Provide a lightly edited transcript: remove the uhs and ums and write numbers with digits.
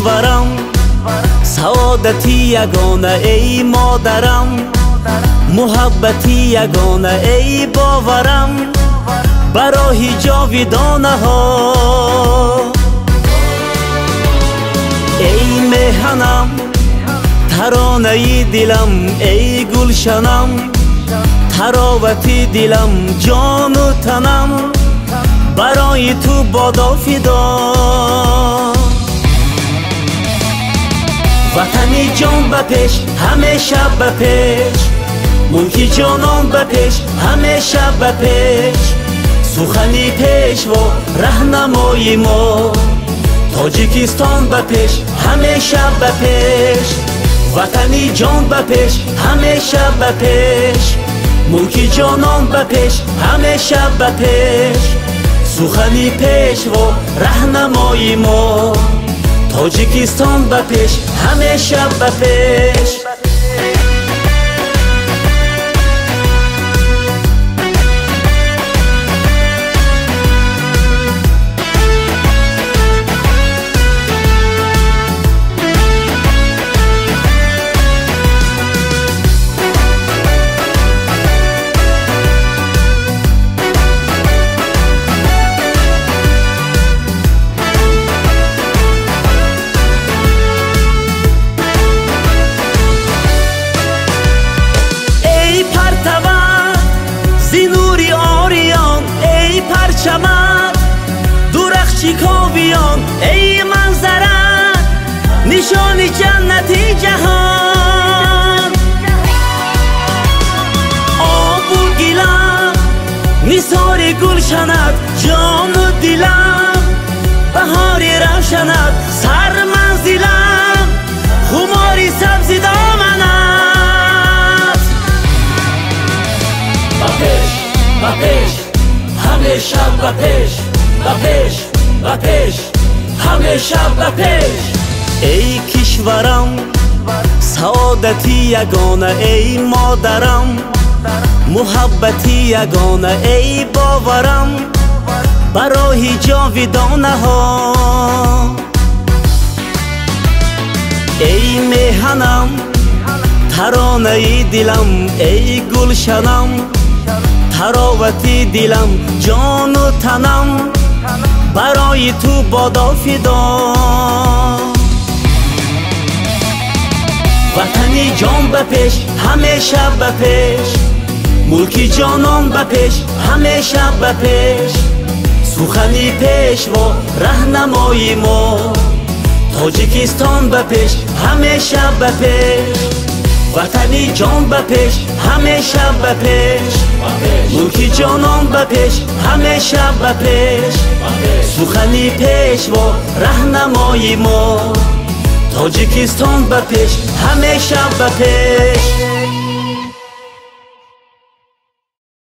کشورم سعادتی یگانه ای مادرم محبتی یگانه ای باورم برای جاویدانه ها ای مهنم ترانه دلم ای گلشنم تراوتی دلم جان و تنم برای تو بادا فدا وطنی جان بپیش همیشه بپیش ملکی جانان بپیش همیشه بپیش سخنی پیش و رهنمای ما تاجیکستان بپیش همیشه بپیش وطنی جان بپیش همیشه بپیش ملکی جانان بپیش همیشه بپیش سخنی پیش و رهنمای ما تاجیکستان بپیش همیشه بپیش زینوری آریان ای پرچمت درخشی کاویان ای منظرت نشانی جنتی جهان آب و گلم نثار گلشنت جان و دلم بهاری روشنت سر منزلم خماری سبزی دامنت بپیش همیشه بپیش بپیش بپیش همیشه بپیش ای کشورم سعادتی یگانه ای مادرم محبتی یگانه ای باورم برای جاویدانه ها ای مهنم ترانه دلم ای گلشنم تراوتی دلم جان و تنم برای تو بادا فدا وطنی جان بپیش همیشه بپیش ملکی جانان بپیش همیشه بپیش سخنی پیش و رهنمای ما تاجیکستان بپیش همیشه بپیش وطنی جان بپیش همیشه بپیش ملکی جانان بپیش همیشه بپیش سخنی پیش و رهنمای ما تاجیکستان بپیش همیشه بپیش